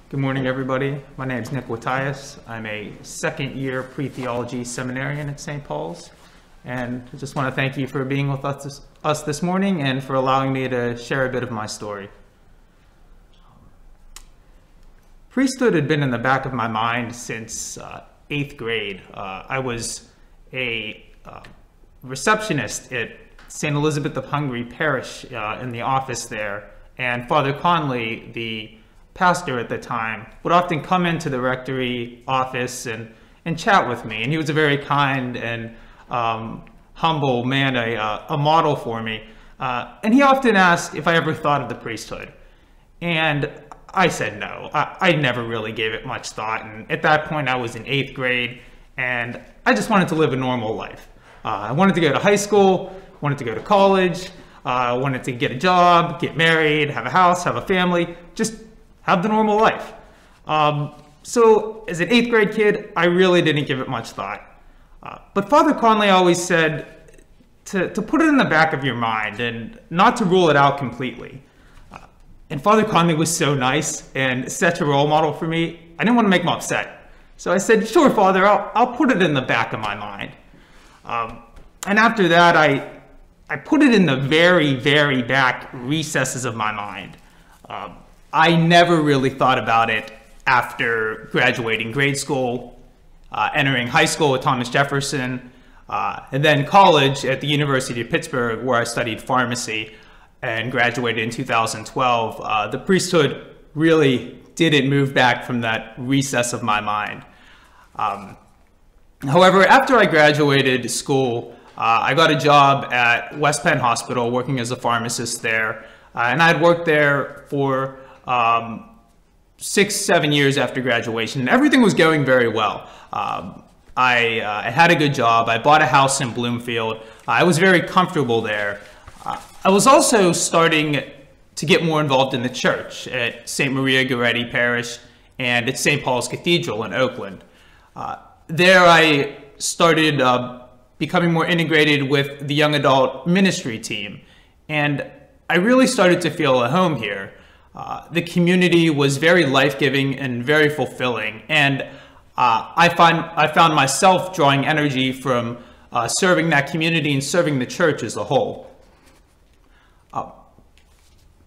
Good morning, everybody. My name is Wytiaz. I'm a second-year pre-theology seminarian at Saint Paul's, and I just want to thank you for being with us this morning and for allowing me to share a bit of my story. Priesthood had been in the back of my mind since 8th grade. I was a receptionist at St. Elizabeth of Hungary Parish in the office there, and Father Conley, the pastor at the time, would often come into the rectory office and chat with me, and he was a very kind and humble man, a model for me, and he often asked if I ever thought of the priesthood, and I said no. I never really gave it much thought, and at that point I was in 8th grade, and I just wanted to live a normal life. I wanted to go to high school, wanted to go to college, wanted to get a job, get married, have a house, have a family, just have the normal life. So as an 8th grade kid, I really didn't give it much thought. But Father Conley always said to put it in the back of your mind and not to rule it out completely. And Father Conley was so nice and such a role model for me, I didn't want to make him upset. So I said, sure, Father, I'll put it in the back of my mind. And after that, I put it in the very, very back recesses of my mind. I never really thought about it after graduating grade school, entering high school with Thomas Jefferson, and then college at the University of Pittsburgh, where I studied pharmacy and graduated in 2012. The priesthood really didn't move back from that recess of my mind. However, after I graduated school, I got a job at West Penn Hospital working as a pharmacist there, and I had worked there for 6-7 years after graduation, and everything was going very well. I had a good job. I bought a house in Bloomfield. I was very comfortable there. I was also starting to get more involved in the church at St. Maria Goretti Parish and at St. Paul's Cathedral in Oakland. There I started becoming more integrated with the young adult ministry team, and I really started to feel at home here. The community was very life-giving and very fulfilling, and I found myself drawing energy from serving that community and serving the church as a whole.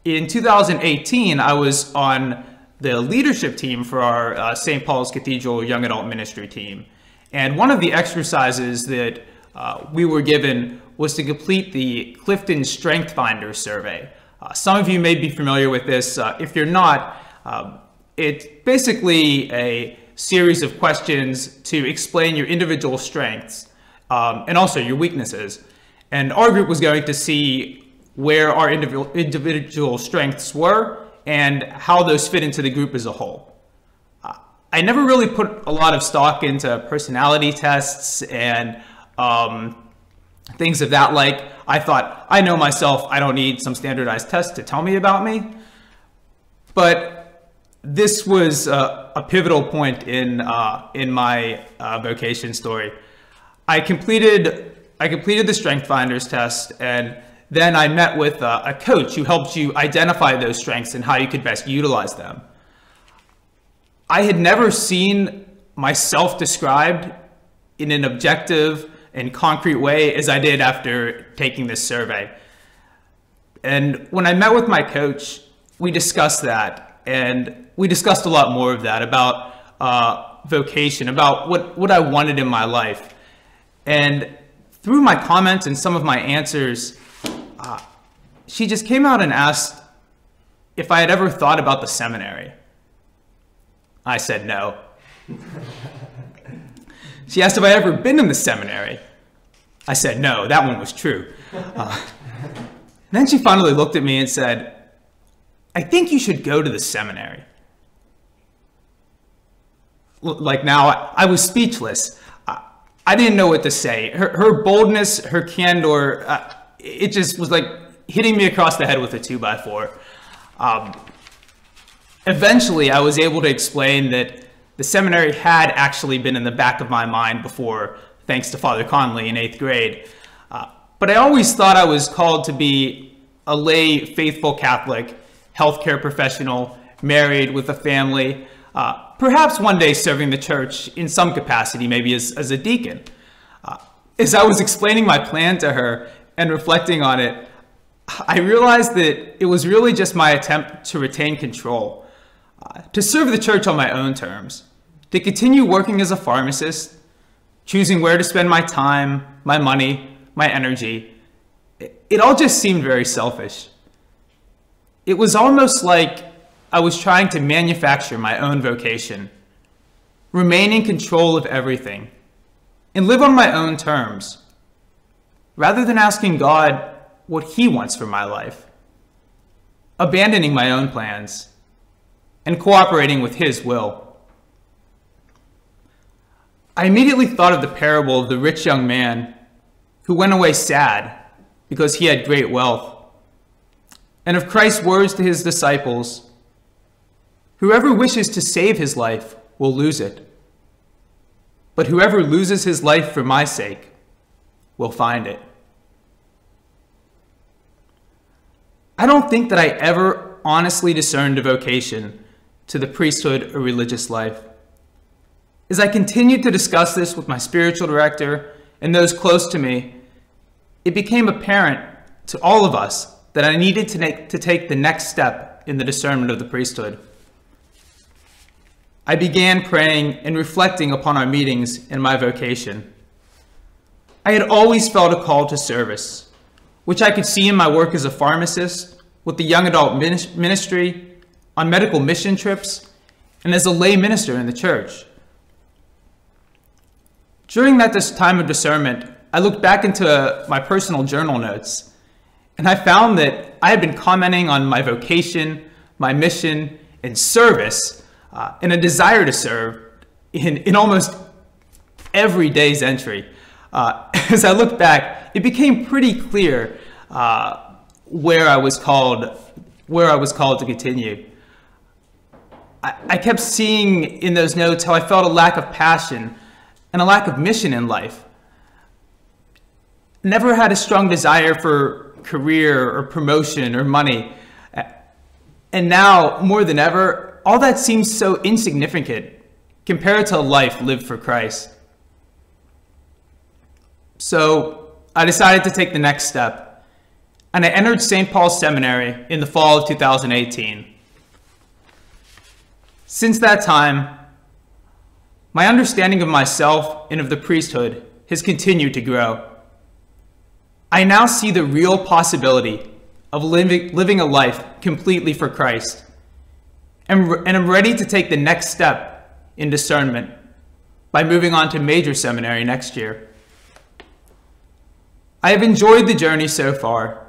In 2018, I was on the leadership team for our St. Paul's Cathedral Young Adult Ministry team, and one of the exercises that we were given was to complete the Clifton Strength Finder survey. Some of you may be familiar with this. If you're not, it's basically a series of questions to explain your individual strengths and also your weaknesses. And our group was going to see where our individual strengths were and how those fit into the group as a whole. I never really put a lot of stock into personality tests and things of that like. I thought, I know myself, I don't need some standardized test to tell me about me. But this was a pivotal point in my vocation story. I completed the Strength Finders test, and then I met with a coach who helped you identify those strengths and how you could best utilize them. I had never seen myself described in an objective and concrete way as I did after taking this survey. And when I met with my coach, we discussed that, and we discussed a lot more of that about vocation, about what I wanted in my life. And through my comments and some of my answers, she just came out and asked if I had ever thought about the seminary. I said no. She asked if I had ever been in the seminary. I said no, that one was true. Then she finally looked at me and said, I think you should go to the seminary. Like now, I was speechless. I didn't know what to say. Her boldness, her candor, it just was like hitting me across the head with a 2x4. Eventually, I was able to explain that the seminary had actually been in the back of my mind before, thanks to Father Conley in 8th grade. But I always thought I was called to be a lay, faithful Catholic, healthcare professional, married with a family, perhaps one day serving the church in some capacity, maybe as a deacon. As I was explaining my plan to her and reflecting on it, I realized that it was really just my attempt to retain control, to serve the church on my own terms, to continue working as a pharmacist, choosing where to spend my time, my money, my energy. It all just seemed very selfish. It was almost like I was trying to manufacture my own vocation, remain in control of everything, and live on my own terms, rather than asking God what He wants for my life, abandoning my own plans, and cooperating with His will. I immediately thought of the parable of the rich young man who went away sad because he had great wealth, and of Christ's words to His disciples, "Whoever wishes to save his life will lose it, but whoever loses his life for my sake will find it." I don't think that I ever honestly discerned a vocation to the priesthood or religious life. As I continued to discuss this with my spiritual director and those close to me, it became apparent to all of us that I needed to take the next step in the discernment of the priesthood. I began praying and reflecting upon our meetings and my vocation. I had always felt a call to service, which I could see in my work as a pharmacist, with the young adult ministry, on medical mission trips, and as a lay minister in the church. During that time of discernment, I looked back into my personal journal notes, and I found that I had been commenting on my vocation, my mission, and service, and a desire to serve in almost every day's entry. As I look back, it became pretty clear where I was called to continue. I kept seeing in those notes how I felt a lack of passion and a lack of mission in life. Never had a strong desire for career or promotion or money. And now, more than ever, all that seems so insignificant compared to a life lived for Christ. So I decided to take the next step, and I entered Saint Paul Seminary in the fall of 2018. Since that time, my understanding of myself and of the priesthood has continued to grow. I now see the real possibility of living a life completely for Christ, and I'm ready to take the next step in discernment by moving on to major seminary next year. I have enjoyed the journey so far,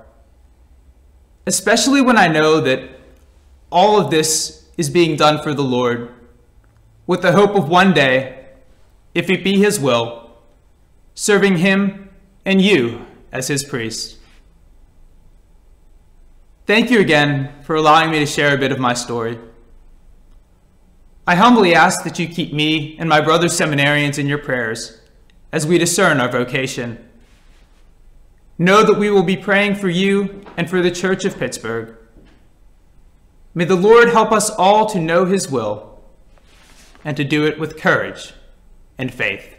especially when I know that all of this is being done for the Lord, with the hope of one day, if it be His will, serving Him and you as His priest. Thank you again for allowing me to share a bit of my story. I humbly ask that you keep me and my brother seminarians in your prayers as we discern our vocation. Know that we will be praying for you and for the Church of Pittsburgh. May the Lord help us all to know His will and to do it with courage and faith.